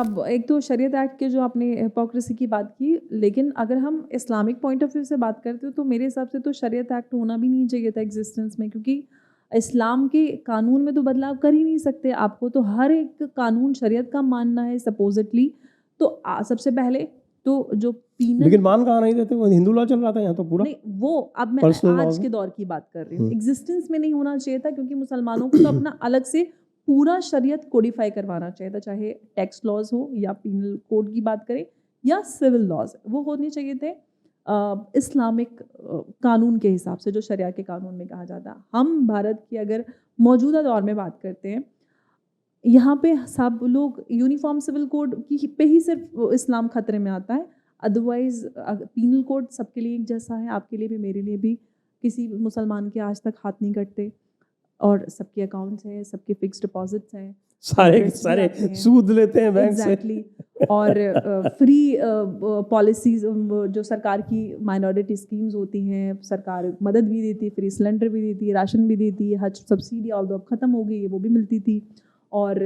अब एक तो शरीयत एक्ट के जो आपने हिपोक्रेसी की बात की, लेकिन अगर हम इस्लामिक पॉइंट ऑफ व्यू से बात करते हो तो मेरे हिसाब से तो शरीयत एक्ट होना भी नहीं चाहिए था एग्जिस्टेंस में, क्योंकि इस्लाम के कानून में तो बदलाव कर ही नहीं सकते। आपको तो हर एक कानून शरीयत का मानना है सपोजिटली। तो सबसे पहले तो जो पीनल, लेकिन मान कहाँ नहीं देते, वो हिंदू लॉ चल रहा था यहाँ तो पूरा। नहीं वो अब मैं Personal law आज में। के दौर की बात कर रही हूँ, एग्जिस्टेंस में नहीं होना चाहिए था, क्योंकि मुसलमानों को तो अपना अलग से पूरा शरीयत कोडिफाई करवाना चाहिए था, चाहे टैक्स लॉज हो या पीनल कोड की बात करें या सिविल लॉज, वो होने चाहिए थे इस्लामिक कानून के हिसाब से, जो शरिया के कानून में कहा जाता है। हम भारत की अगर मौजूदा दौर में बात करते हैं, यहाँ पे सब लोग यूनिफॉर्म सिविल कोड की पे ही सिर्फ इस्लाम खतरे में आता है, अदरवाइज पीनल कोड सबके लिए एक जैसा है, आपके लिए भी मेरे लिए भी। किसी मुसलमान के आज तक हाथ नहीं कटते, और सबके अकाउंट्स हैं, सबके फिक्स डिपॉजिट्स हैं, सारे interest भी सारे आते हैं। सूद लेते हैं बैंक से। एग्जैक्टली और फ्री पॉलिसीज जो सरकार की माइनॉरिटी स्कीम्स होती हैं, सरकार मदद भी देती है, फ्री सिलेंडर भी देती है, राशन भी देती है, हज सब्सिडी ऑल अब ख़त्म हो गई है, वो भी मिलती थी, और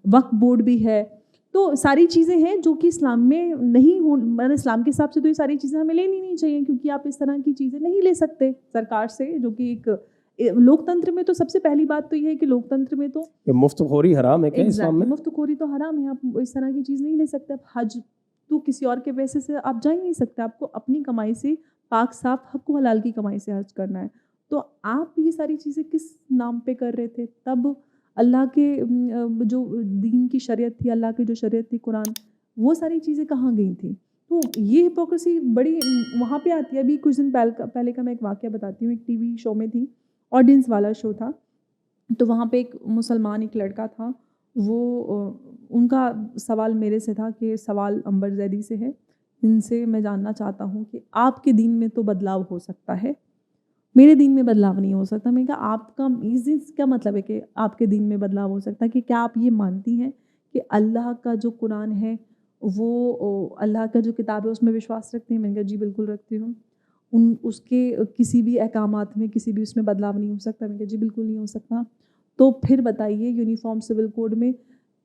वक्फ बोर्ड भी है। तो सारी चीज़ें हैं जो कि इस्लाम में नहीं हो, मतलब इस्लाम के हिसाब से तो ये सारी चीज़ें हमें लेनी नहीं चाहिए, क्योंकि आप इस तरह की चीज़ें नहीं ले सकते सरकार से, जो कि एक लोकतंत्र में तो सबसे पहली बात तो ये है कि लोकतंत्र में तो ये मुफ्तखोरी हराम है क्या इस्लाम में? मुफ्तखोरी तो हराम है, आप इस तरह की चीज़ नहीं ले सकते। आप हज तो किसी और के पैसे से आप जा ही नहीं सकते, आपको अपनी कमाई से पाक साफ हक हलाल की कमाई से हज करना है। तो आप ये सारी चीज़ें किस नाम पे कर रहे थे? तब अल्लाह के जो दीन की शरीयत थी, अल्लाह की जो शरीयत थी कुरान, वो सारी चीज़ें कहाँ गई थी? तो ये हिपोक्रेसी बड़ी वहाँ पे आती है। अभी कुछ दिन पहले का मैं एक वाक़या बताती हूँ। एक टीवी शो में थी, ऑडियंस वाला शो था, तो वहाँ पे एक मुसलमान एक लड़का था, वो उनका सवाल मेरे से था कि सवाल अंबर जैदी से है, इनसे मैं जानना चाहता हूँ कि आपके दीन में तो बदलाव हो सकता है, मेरे दीन में बदलाव नहीं हो सकता। मैंने कहा आपका इस क्या मतलब है कि आपके दीन में बदलाव हो सकता है, कि क्या आप ये मानती हैं कि अल्लाह का जो कुरान है वो अल्लाह का जो किताब है उसमें विश्वास रखती हैं? मैंने कहा जी बिल्कुल रखती हूँ। उसके किसी भी अहकामात में किसी भी उसमें बदलाव नहीं हो सकता? मैंने कहा जी बिल्कुल नहीं हो सकता। तो फिर बताइए यूनिफॉर्म सिविल कोड में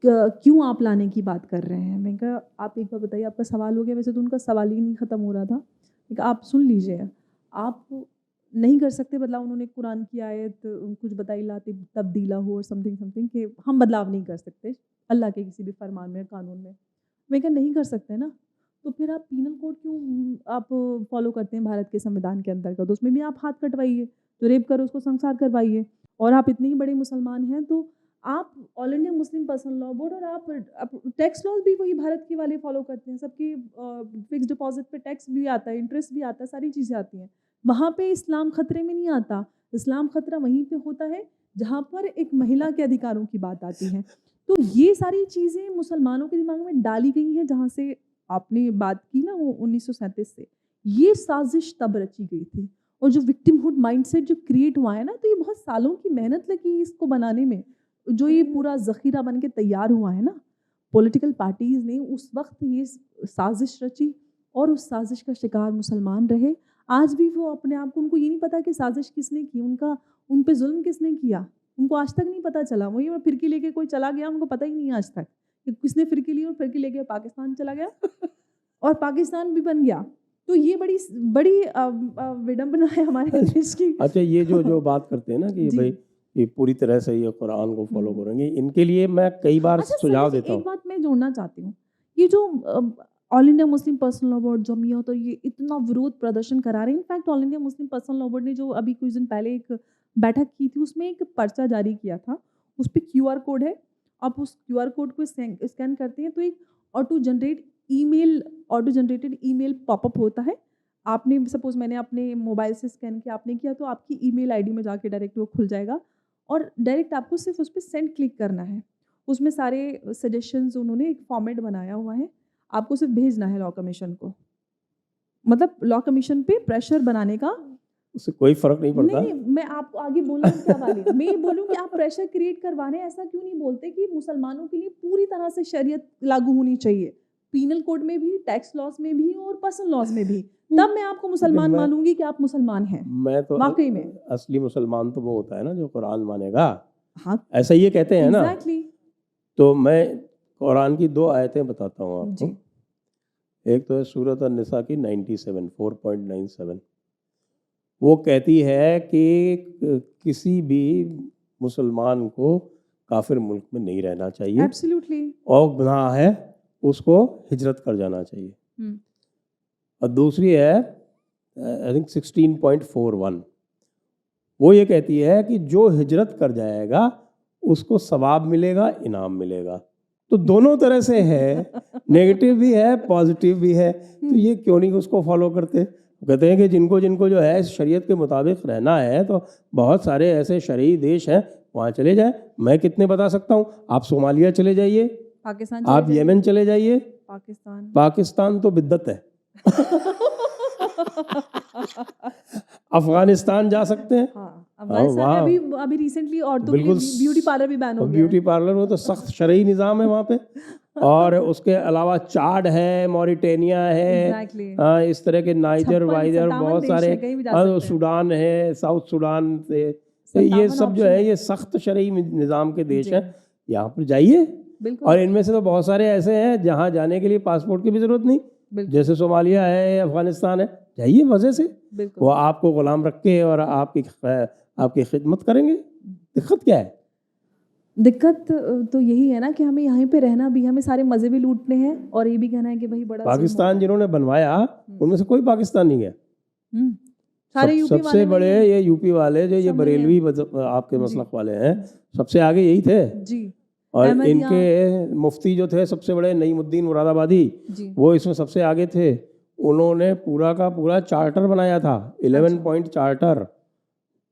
क्यों आप लाने की बात कर रहे हैं? मैंने कहा आप एक बार बताइए, आपका सवाल हो गया? वैसे तो उनका सवाल ही नहीं ख़त्म हो रहा था। मैंने कहा आप सुन लीजिए, आप नहीं कर सकते बदलाव। उन्होंने कुरान की आयत कुछ बताई ला तब्दीला हो और समथिंग कि हम बदलाव नहीं कर सकते अल्लाह के किसी भी फरमान में, कानून में। मैं क्या नहीं कर सकते ना, तो फिर आप पीनल कोड क्यों आप फॉलो करते हैं भारत के संविधान के अंतर्गत? तो उसमें भी आप हाथ कटवाइए, जो रेप करे उसको संसार करवाइए। और आप इतने ही बड़े मुसलमान हैं तो आप all India Muslim personal law board और आप टैक्स लॉज भी वही भारत के वाले फॉलो करते हैं। सबकी फिक्स डिपॉजिट पे टैक्स भी आता है, इंटरेस्ट भी आता है, सारी चीज़ें आती हैं। वहाँ पे इस्लाम खतरे में नहीं आता। इस्लाम खतरा वहीं पे होता है जहाँ पर एक महिला के अधिकारों की बात आती है। तो ये सारी चीज़ें मुसलमानों के दिमाग में डाली गई हैं, जहाँ से आपने बात की ना वो 1937 से, ये साजिश तब रची गई थी। और जो विक्टिमहुड माइंडसेट जो क्रिएट हुआ है ना, तो ये बहुत सालों की मेहनत लगी इसको बनाने में। जो ये पूरा ज़ख़ीरा बन के तैयार हुआ है ना, पॉलिटिकल पार्टीज़ ने उस वक्त ये साजिश रची, और उस साजिश का शिकार मुसलमान रहे। आज भी वो अपने आप को, उनको ये नहीं पता कि साजिश किसने की, उन पे जुल्म किसने किया, उनको आज तक नहीं पता चला। वही फिरकी लेके कोई चला गया, उनको पता ही नहीं है आज तक कि किसने फिरकी ली, और फिरकी लेके पाकिस्तान चला गया और पाकिस्तान भी बन गया। तो ये बड़ी बड़ी विडंबना है हमारे देश की। अच्छा, ये जो बात करते हैं ना कि जी। भाई ये पूरी तरह से ये कुरान को फॉलो करेंगे, इनके लिए मैं कई बार अच्छा सुझाव सर, देता एक हूँ। बात मैं जोड़ना चाहती हूँ, ये जो all India Muslim personal law board, Jamiat और ये इतना विरोध प्रदर्शन करा रहे हैं। In fact all India Muslim personal law board ने जो अभी कुछ दिन पहले एक बैठक की थी, उसमें एक पर्चा जारी किया था, उस पर QR कोड है। आप उस QR कोड को स्कैन करते हैं तो एक ऑटो जनरेटेड ईमेल पॉपअप होता है। आपने सपोज मैंने अपने मोबाइल से स्कैन किया, आपने किया, तो आपकी ईमेल आईडी में जाके डायरेक्ट वो खुल जाएगा, और डायरेक्ट आपको सिर्फ उस पर सेंड क्लिक करना है। उसमें सारे सजेशंस उन्होंने एक फॉर्मेट बनाया हुआ है, आपको सिर्फ भेजना है लॉ कमीशन को। मतलब लॉ कमीशन पे प्रेशर बनाने का, उससे कोई फर्क नहीं पड़ता। नहीं, मैं आपको आगे बोलूँ क्या वाली, मैं ये बोलूँ कि आप प्रेशर क्रिएट करवा रहे हैं। ऐसा क्यों नहीं बोलते कि मुसलमानों के लिए पूरी तरह से शरीयत लागू होनी चाहिए, पीनल कोड में भी, टैक्स लॉज में भी और पर्सनल लॉज में भी, तब मैं आपको मुसलमान मानूंगी कि आप मुसलमान हैं। मैं तो वाकई में असली मुसलमान तो वो होता है ना जो कुरान मानेगा। हाँ, ऐसा ये कहते हैं ना। एग्जैक्टली। तो मैं कुरान की 2 आयतें बताता हूँ आपको। जी। एक तो है सूरत अन-निसा की 97 4.97, वो कहती है कि किसी भी मुसलमान को काफिर मुल्क में नहीं रहना चाहिए एब्सोल्युटली। और गुनाह है उसको हिजरत कर जाना चाहिए। हुँ। और दूसरी है आई थिंक 16.41, वो ये कहती है कि जो हिजरत कर जाएगा उसको सवाब मिलेगा, इनाम मिलेगा। तो दोनों तरह से है, नेगेटिव भी है, पॉजिटिव भी है। तो ये क्यों नहीं उसको फॉलो करते? कहते हैं कि जिनको जिनको जो है शरीयत के मुताबिक रहना है तो बहुत सारे ऐसे शरई देश हैं, वहाँ चले जाए। मैं कितने बता सकता हूँ, आप सोमालिया चले जाइए, पाकिस्तान आप चले जाइए। यमन चले जाइए। पाकिस्तान। पाकिस्तान तो बिद्दत है। अफगानिस्तान जा सकते हैं। हाँ, अफगानिस्तान में अभी अभी रिसेंटली औरतों के लिए बिल्कुल ब्यूटी पार्लर भी बैन हो गया है। ब्यूटी पार्लर वो तो सख्त शरई निज़ाम है वहाँ पे। और उसके अलावा चाड है, मॉरिटेनिया है, एग्जैक्टली। इस तरह के नाइजर 56 वाइजर 57 बहुत देश सारे, है, कहीं भी जा सकते हैं। सूडान है, साउथ सूडान से, तो ये 57 सब जो ऑप्शन है है। ये सख्त शरई निज़ाम के देश जी। हैं। यहाँ पर जाइए, बिल्कुल। और इनमें से तो बहुत सारे ऐसे हैं जहाँ जाने के लिए पासपोर्ट की भी ज़रूरत नहीं, बिल्कुल। जैसे सोमालिया है, अफगानिस्तान है। जाइए मज़े से, बिल्कुल। वो आपको गुलाम रख के और आपकी खिदमत करेंगे। दिक्कत क्या है? दिक्कत तो यही है ना कि हमें यहीं पे रहना भी, हमें सारे मज़े भी लूटने हैं और ये भी कहना है कि भाई बड़ा जुल्म हो पाकिस्तान रहा है। जिन्होंने बनवाया उनमें से कोई पाकिस्तान नहीं गया। हुँ। सारे यूपी सबसे वाले वही बड़े हैं। ये यूपी वाले जो ये सब वही हैं। बरेलवी आपके जी। मसलक वाले हैं, सबसे आगे यही थे। जी। और अहमदिया। इनके मुफ्ती जो थे सबसे बड़े, नईमुद्दीन मुरादाबादी, जी। वो इसमें सबसे आगे थे। उन्होंने पूरा का पूरा चार्टर बनाया था, 11 point charter.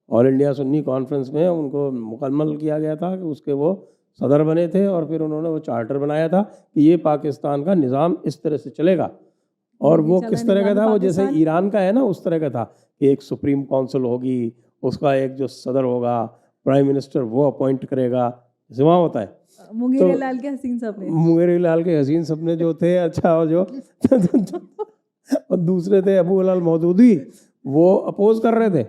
All India Sunni conference में उनको मुकम्मल किया गया था कि उसके वो सदर बने थे, और फिर उन्होंने वो चार्टर बनाया था कि ये पाकिस्तान का निज़ाम इस तरह से चलेगा। और वो किस तरह का था, वो जैसे ईरान का है ना उस तरह का था कि एक सुप्रीम काउंसिल होगी, उसका एक जो सदर होगा, प्राइम मिनिस्टर वो अपॉइंट करेगा, जैसे वहाँ होता है। मुंगेरी लाल के हसीन सपने। मुंगेरी लाल के हसीन सपने जो थे, अच्छा, और जो और दूसरे थे अबू हलाल मौदूदी, वो अपोज कर रहे थे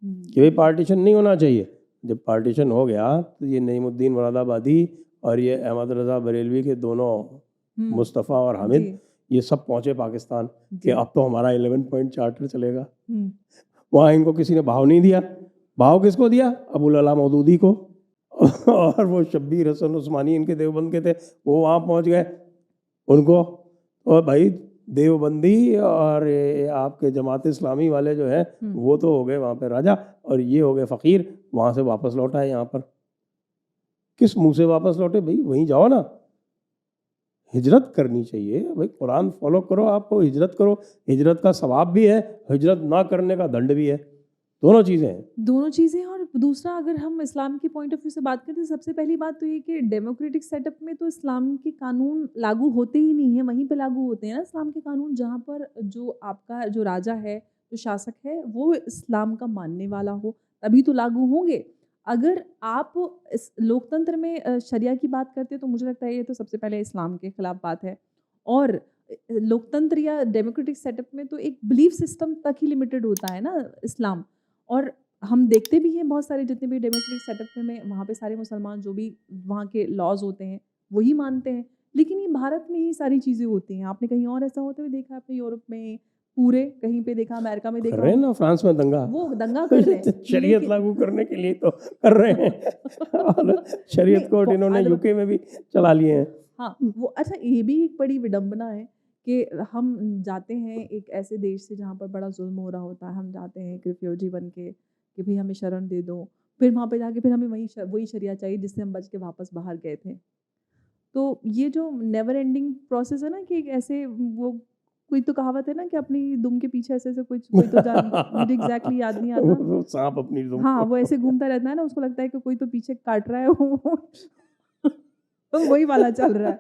कि भाई पार्टीशन नहीं होना चाहिए। जब पार्टीशन हो गया तो ये नईमुद्दीन मुरादाबादी और ये अहमद रज़ा बरेलवी के दोनों, मुस्तफ़ा और हामिद, ये सब पहुंचे पाकिस्तान कि अब तो हमारा 11 पॉइंट चार्टर चलेगा। वहाँ इनको किसी ने भाव नहीं दिया। भाव किसको दिया? अबू अला मौदूदी को। और वो शब्बीर हसन उस्मानी इनके देवबंद के थे, वो वहाँ पहुँच गए उनको। और भाई देवबंदी और आपके जमात इस्लामी वाले जो है वो तो हो गए वहाँ पे राजा, और ये हो गए फ़कीर। वहाँ से वापस लौट आए यहाँ पर। किस मुंह से वापस लौटे भाई? वहीं जाओ ना, हिजरत करनी चाहिए भाई, कुरान फॉलो करो, आपको हिजरत करो, हिजरत का सवाब भी है, हिजरत ना करने का दंड भी है, दोनों चीज़ें हैं। दोनों चीज़ें। और दूसरा, अगर हम इस्लाम की पॉइंट ऑफ व्यू से बात करें तो सबसे पहली बात तो ये कि डेमोक्रेटिक सेटअप में तो इस्लाम के कानून लागू होते ही नहीं है, वहीं पे लागू होते हैं ना इस्लाम के कानून, जहाँ पर जो आपका जो राजा है, जो शासक है, वो इस्लाम का मानने वाला हो, तभी तो लागू होंगे। अगर आप इस लोकतंत्र में शरिया की बात करते हैं तो मुझे लगता है ये तो सबसे पहले इस्लाम के खिलाफ बात है। और लोकतंत्र या डेमोक्रेटिक सेटअप में तो एक बिलीफ सिस्टम तक ही लिमिटेड होता है ना इस्लाम। और हम देखते भी हैं बहुत सारे जितने भी डेमोक्रेटिक सेटअप में वहाँ पे सारे मुसलमान जो भी वहाँ के लॉज होते हैं वही मानते हैं। लेकिन ये भारत में ही सारी चीज़ें होती हैं। आपने कहीं और ऐसा होते हुए देखा? आपने यूरोप में पूरे कहीं पे देखा, अमेरिका में देखा? कर रहे हैं ना, फ्रांस में दंगा, वो दंगा कर रहे हैं शरीयत लागू करने के लिए तो कर रहे हैं। और शरीयत कोर्ट इन्होंने यूके में भी चला लिए हैं। हाँ, वो अच्छा, ये भी एक बड़ी विडंबना है कि हम जाते हैं एक ऐसे देश से जहाँ पर बड़ा जुल्म हो रहा होता है, हम जाते हैं एक रिफ्यूजी बन के कि भाई हमें शरण दे दो, फिर वहाँ पे जाके फिर हमें वही शरिया चाहिए जिससे हम बच के वापस बाहर गए थे। तो ये जो नेवर एंडिंग प्रोसेस है ना कि एक ऐसे वो कोई तो कहावत है ना कि अपनी दुम के पीछे ऐसे कोई तो मुझे एग्जैक्टली याद नहीं आता। वो सांप अपनी दुम। हाँ, वो ऐसे घूमता रहता है ना, उसको लगता है कि कोई तो पीछे काट रहा है तो वही वाला चल रहा है।